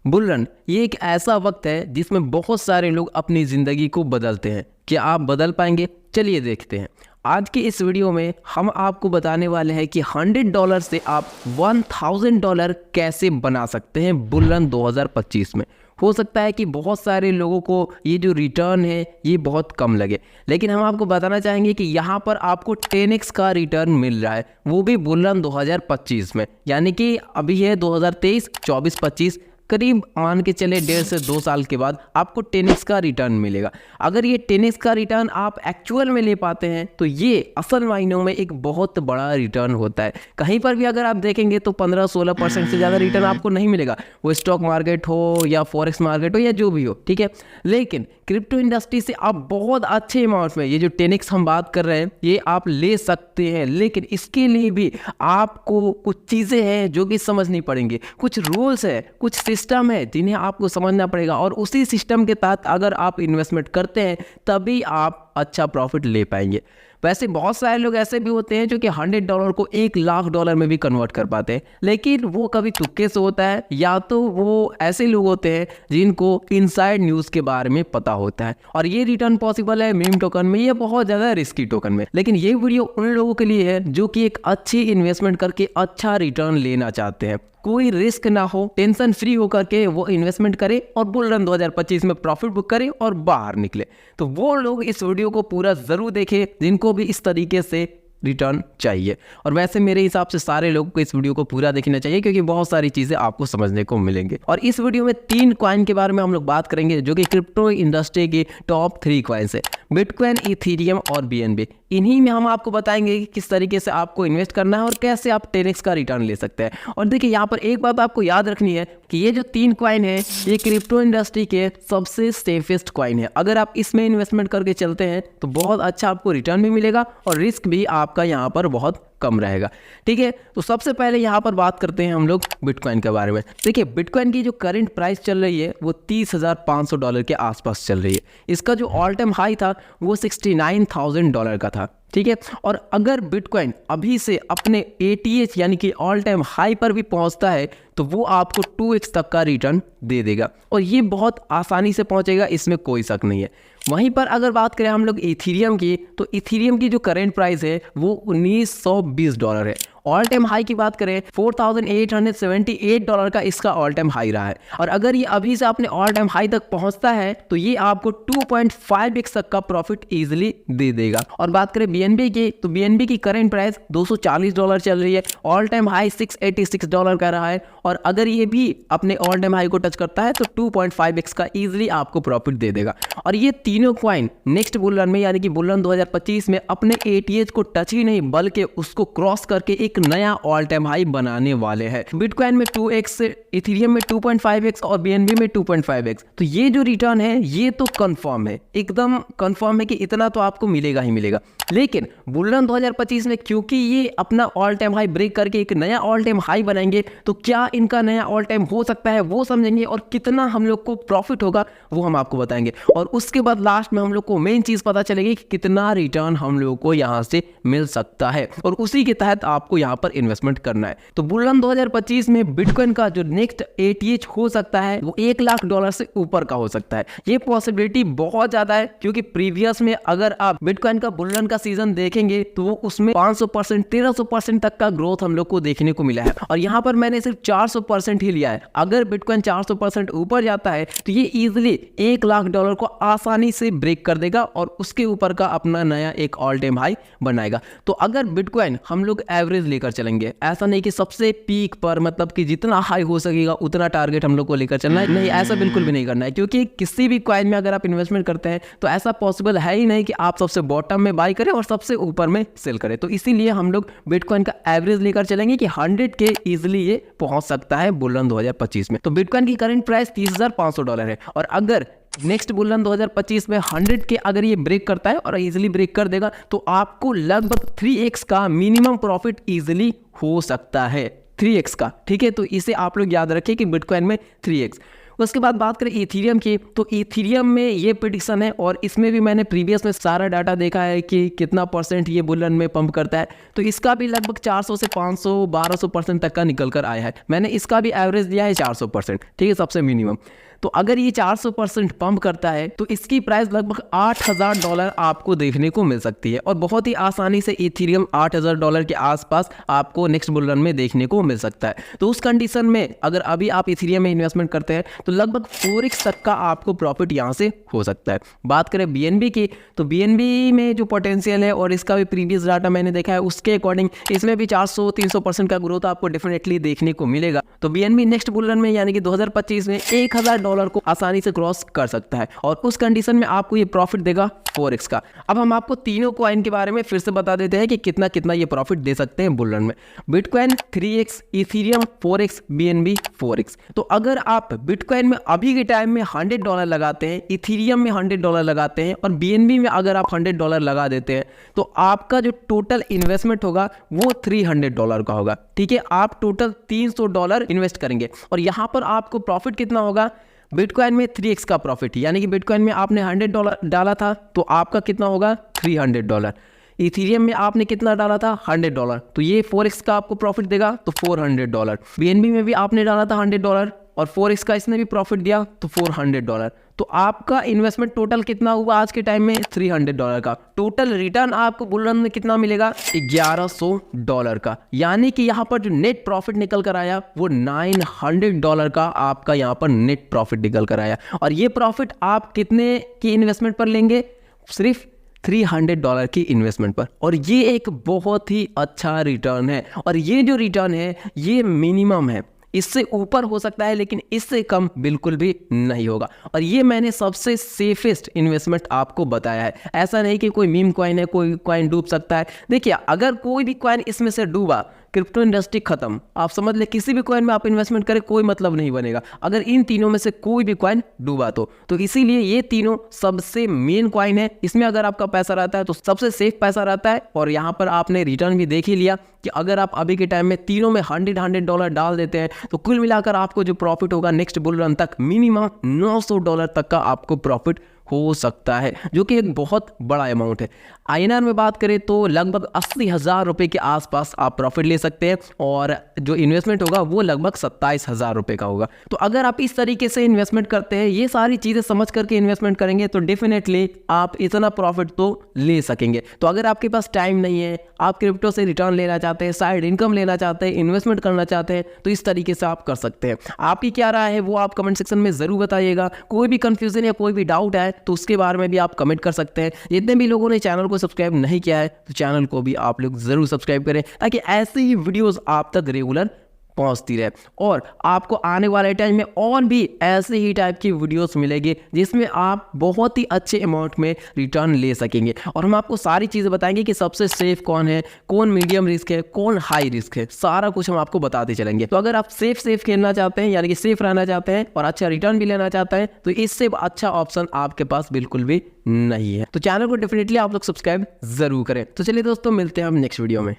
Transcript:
Bull run ये एक ऐसा वक्त है जिसमें बहुत सारे लोग अपनी ज़िंदगी को बदलते हैं। क्या आप बदल पाएंगे? चलिए देखते हैं। आज की इस वीडियो में हम आपको बताने वाले हैं कि $100 से आप $1000 कैसे बना सकते हैं बुल रन 2025 में। हो सकता है कि बहुत सारे लोगों को ये जो रिटर्न है ये बहुत कम लगे, लेकिन हम आपको बताना चाहेंगे कि यहाँ पर आपको 10x का रिटर्न मिल रहा है, वो भी बुल रन 2025 में। यानी कि अभी है 2023, 24, 25, करीब मान के चले 1.5 से 2 साल के बाद आपको 10x का रिटर्न मिलेगा। अगर ये 10x का रिटर्न आप एक्चुअल में ले पाते हैं तो ये असल मायनों में एक बहुत बड़ा रिटर्न होता है। कहीं पर भी अगर आप देखेंगे तो 15-16% से ज़्यादा रिटर्न आपको नहीं मिलेगा, वो स्टॉक मार्केट हो या फॉरेक्स मार्केट हो या जो भी हो, ठीक है। लेकिन क्रिप्टो इंडस्ट्री से आप बहुत अच्छे अमाउंट में ये जो 10x हम बात कर रहे हैं ये आप ले सकते हैं। लेकिन इसके लिए भी आपको कुछ चीज़ें हैं जो कि समझनी पड़ेंगी, कुछ रूल्स है, कुछ सिस्टम है जिन्हें आपको समझना पड़ेगा, और उसी सिस्टम के तहत अगर आप इन्वेस्टमेंट करते हैं तभी आप अच्छा प्रॉफिट ले पाएंगे। वैसे बहुत सारे लोग ऐसे भी होते हैं जो कि $100 को $1,00,000 में भी कन्वर्ट कर पाते हैं, लेकिन वो कभी तुक्के से होता है या तो वो ऐसे लोग होते हैं जिनको इनसाइड न्यूज़ के बारे में पता होता है। और ये रिटर्न पॉसिबल है मीम टोकन में, ये बहुत ज़्यादा रिस्की टोकन में। लेकिन ये वीडियो उन लोगों के लिए है जो कि एक अच्छी इन्वेस्टमेंट करके अच्छा रिटर्न लेना चाहते हैं, कोई रिस्क ना हो, टेंशन फ्री होकर के वो इन्वेस्टमेंट करे और बुल रन 2025 में प्रॉफिट बुक करे और बाहर निकले। तो वो लोग इस वीडियो को पूरा ज़रूर देखें जिनको भी इस तरीके से रिटर्न चाहिए। और वैसे मेरे हिसाब से सारे लोगों को इस वीडियो को पूरा देखना चाहिए क्योंकि बहुत सारी चीज़ें आपको समझने को मिलेंगे। और इस वीडियो में 3 कॉइन के बारे में हम लोग बात करेंगे जो कि क्रिप्टो इंडस्ट्री की टॉप 3 कॉइन्स है, बिटकॉइन, इथेरियम और BNB। इन्हीं में हम आपको बताएंगे कि किस तरीके से आपको इन्वेस्ट करना है और कैसे आप 10x का रिटर्न ले सकते हैं। और देखिए यहाँ पर एक बात आपको याद रखनी है कि ये जो 3 कॉइन है ये क्रिप्टो इंडस्ट्री के सबसे सेफेस्ट कॉइन है। अगर आप इसमें इन्वेस्टमेंट करके चलते हैं तो बहुत अच्छा आपको रिटर्न भी मिलेगा और रिस्क भी आपका यहाँ पर बहुत कम रहेगा, ठीक है। तो सबसे पहले यहाँ पर बात करते हैं हम लोग बिटकॉइन के बारे में। देखिए बिटकॉइन की जो करंट प्राइस चल रही है वो $30,500 के आसपास चल रही है। इसका जो ऑल टाइम हाई था वो $69,000 का था, ठीक है। और अगर बिटकॉइन अभी से अपने ATH यानी कि ऑल टाइम हाई पर भी पहुंचता है तो वो आपको 2x तक का रिटर्न दे देगा और ये बहुत आसानी से पहुंचेगा, इसमें कोई शक नहीं है। वहीं पर अगर बात करें हम लोग इथेरियम की, तो इथेरियम की जो करेंट प्राइस है वो $1920 है। ऑल टाइम हाई की बात करें $4,878 का इसका ऑल टाइम हाई रहा है। और अगर ये अभी से अपने ऑल टाइम हाई तक पहुंचता है तो ये आपको 2.5x तक का प्रॉफिट इजीली दे देगा। और बात करें BNB की, तो BNB की करेंट प्राइस $240 चल रही है, ऑल टाइम हाई $686 का रहा है। और अगर ये भी अपने ऑल टाइम हाई को टच करता है तो 2.5x का इजीली आपको प्रॉफिट दे देगा। और ये तीनों कॉइन नेक्स्ट बुल रन में यानी कि बुल रन 2025 में अपने ATH को टच ही नहीं बल्कि उसको क्रॉस करके एक नया ऑल टाइम हाई बनाने वाले हैं। बिटकॉइन में 2x, इथेरियम में 2.5x और BNB में 2.5x। तो ये जो रिटर्न है ये तो कंफर्म है, एकदम कंफर्म है कि इतना तो आपको मिलेगा ही मिलेगा। लेकिन बुल रन 2025 में क्योंकि ये अपना ऑल टाइम हाई ब्रेक करके एक नया ऑल टाइम हाई बनाएंगे तो क्या इनका नया ऑल टाइम हो सकता है वो समझेंगे, और कितना हम लोग को प्रॉफिट होगा वो हम आपको बताएंगे। और उसके बाद लास्ट में हम लोग को मेन चीज पता चलेगी कि कितना रिटर्न हम लोगों को यहाँ से मिल सकता है और उसी के तहत आपको यहाँ पर इन्वेस्टमेंट करना है। तो बुल रन 2025 में बिटकॉइन का जो नेक्स्ट ATH हो सकता है वो $1,00,000 से ऊपर का हो सकता है। ये पॉसिबिलिटी बहुत ज्यादा है क्योंकि प्रीवियस में अगर आप बिटकॉइन का बुल रन का सीजन देखेंगे तो वो उसमें 500%, 1300% तक का ग्रोथ हम लोग को देखने को मिला है। और यहाँ पर मैंने सिर्फ 400% ही लिया है। अगर बिटकॉइन 400% ऊपर जाता है तो ये इजिली $1,00,000 को आसानी से ब्रेक कर देगा और उसके ऊपर का अपना नया एक ऑल टाइम हाई बनाएगा। तो अगर बिटकॉइन हम लोग एवरेज लेकर चलेंगे, ऐसा नहीं कि सबसे पीक पर, मतलब कि जितना हाई हो सकेगा उतना टारगेट हम लोग को लेकर चलना है, नहीं, ऐसा बिल्कुल भी नहीं करना है। क्योंकि किसी भी कॉइन में अगर आप इन्वेस्टमेंट करते हैं तो ऐसा पॉसिबल है ही नहीं कि आप सबसे बॉटम में बाई करें और सबसे ऊपर में सेल करें। तो इसीलिए हम लोग बिटकॉइन का एवरेज लेकर चलेंगे कि 100K इजिली ये पहुंच सकता है बुल रन 2025 में। तो बिटकॉइन की करंट प्राइस $30,500 है और अगर नेक्स्ट बुल रन 2025 में 100K अगर ये ब्रेक करता है और इजीली ब्रेक कर देगा तो आपको लगभग 3x का मिनिमम प्रॉफिट इजीली हो सकता है, 3x का, ठीक है। तो इसे आप लोग याद रखें कि बिटकॉइन में 3x। उसके बाद बात करें इथीरियम की, तो इथीरियम में ये प्रेडिक्शन है और इसमें भी मैंने प्रीवियस में सारा डाटा देखा है कि कितना परसेंट ये बुलन में पंप करता है, तो इसका भी लगभग 400 से 500 1200% तक का निकल कर आया है। मैंने इसका भी एवरेज दिया है 400%, ठीक है, सबसे मिनिमम। तो अगर ये 400% पंप करता है तो इसकी प्राइस लगभग $8000 आपको देखने को मिल सकती है और बहुत ही आसानी से इथीरियम $8000 के आसपास आपको नेक्स्ट बुल रन में देखने को मिल सकता है। तो उस कंडीशन में अगर अभी आप इथीरियम में इन्वेस्टमेंट करते हैं तो लगभग 4x तक का आपको प्रॉफिट यहाँ से हो सकता है। बात करें BNB की, तो BNB में जो पोटेंशियल है और इसका भी प्रीवियस डाटा मैंने देखा है उसके अकॉर्डिंग इसमें भी 400-300% का ग्रोथ आपको डेफिनेटली देखने को मिलेगा। तो BNB नेक्स्ट बुल रन में यानी कि 2025 में $1000 को आसानी से क्रॉस कर सकता है और उस कंडीशन में आपको ये प्रॉफिट देगा 4x का। अब हम आपको तीनों कॉइन के बारे में फिर से बता देते हैं कि कितना कितना ये प्रॉफिट दे सकते हैं बुल रन में। Bitcoin 3x, Ethereum 4x, BNB 4x। तो अगर आप बिटकॉइन में अभी के टाइम में $100 लगाते हैं, इथीरियम में $100 लगाते हैं और BNB में अगर आप $100 लगा देते हैं तो आपका जो टोटल इन्वेस्टमेंट होगा वो $300 का होगा, ठीक है। आप टोटल $300 इन्वेस्ट करेंगे और यहाँ पर आपको प्रॉफिट कितना होगा, बिटकॉइन में 3x का प्रॉफिट, यानी कि बिटकॉइन में आपने $100 डाला था तो आपका कितना होगा $300। इथीरियम में आपने कितना डाला था $100, तो ये 4x का आपको प्रॉफिट देगा तो $400। BNB में भी आपने डाला था $100 और 4x का इसने भी प्रॉफिट दिया तो $400। तो आपका इन्वेस्टमेंट टोटल कितना हुआ आज के टाइम में $300 का। टोटल रिटर्न आपको बुल रन में कितना मिलेगा $1100 का, यानी कि यहाँ पर जो नेट प्रॉफिट निकल कर आया वो $900 का आपका यहाँ पर नेट प्रॉफिट निकल कर आया। और ये प्रॉफिट आप कितने की इन्वेस्टमेंट पर लेंगे, सिर्फ $300 की इन्वेस्टमेंट पर। और ये एक बहुत ही अच्छा रिटर्न है और ये जो रिटर्न है ये मिनिमम है, इससे ऊपर हो सकता है लेकिन इससे कम बिल्कुल भी नहीं होगा। और ये मैंने सबसे सेफेस्ट इन्वेस्टमेंट आपको बताया है। ऐसा नहीं कि कोई मीम कॉइन है, कोई कॉइन डूब सकता है। देखिए अगर कोई भी कॉइन इसमें से डूबा, क्रिप्टो इंडस्ट्री खत्म, आप समझ ले किसी भी कॉइन में आप इन्वेस्टमेंट करें कोई मतलब नहीं बनेगा अगर इन तीनों में से कोई भी कॉइन डूबा तो इसीलिए ये तीनों सबसे मेन कॉइन है। इसमें अगर आपका पैसा रहता है तो सबसे सेफ पैसा रहता है। और यहाँ पर आपने रिटर्न भी देख ही लिया कि अगर आप अभी के टाइम में तीनों में $100 डाल देते हैं तो कुल मिलाकर आपको जो प्रॉफिट होगा नेक्स्ट बुल रन तक मिनिमम $900 तक का आपको प्रॉफिट हो सकता है, जो कि एक बहुत बड़ा अमाउंट है। INR में बात करें तो लगभग 80,000 रुपये के आसपास आप प्रॉफिट ले सकते हैं और जो इन्वेस्टमेंट होगा वो लगभग 27,000 रुपये का होगा। तो अगर आप इस तरीके से इन्वेस्टमेंट करते हैं, ये सारी चीज़ें समझ करके इन्वेस्टमेंट करेंगे तो डेफिनेटली आप इतना प्रॉफिट तो ले सकेंगे। तो अगर आपके पास टाइम नहीं है, आप क्रिप्टो से रिटर्न लेना चाहते हैं, साइड इनकम लेना चाहते हैं, इन्वेस्टमेंट करना चाहते हैं, तो इस तरीके से आप कर सकते हैं। आपकी क्या राय है वो आप कमेंट सेक्शन में ज़रूर बताइएगा। कोई भी कंफ्यूजन या कोई भी डाउट है तो उसके बारे में भी आप कमेंट कर सकते हैं। जितने भी लोगों ने चैनल को सब्सक्राइब नहीं किया है तो चैनल को भी आप लोग जरूर सब्सक्राइब करें ताकि ऐसे ही वीडियोस आप तक रेगुलर पहुंचती रहे और आपको आने वाले टाइम में और भी ऐसे ही टाइप की वीडियोस मिलेगी जिसमें आप बहुत ही अच्छे अमाउंट में रिटर्न ले सकेंगे। और हम आपको सारी चीज़ें बताएंगे कि सबसे सेफ कौन है, कौन मीडियम रिस्क है, कौन हाई रिस्क है, सारा कुछ हम आपको बताते चलेंगे। तो अगर आप सेफ खेलना चाहते हैं यानी कि सेफ रहना चाहते हैं और अच्छा रिटर्न भी लेना चाहते हैं तो इससे अच्छा ऑप्शन आपके पास बिल्कुल भी नहीं है। तो चैनल को डेफिनेटली आप लोग सब्सक्राइब जरूर करें। तो चलिए दोस्तों, मिलते हैं हम नेक्स्ट वीडियो में।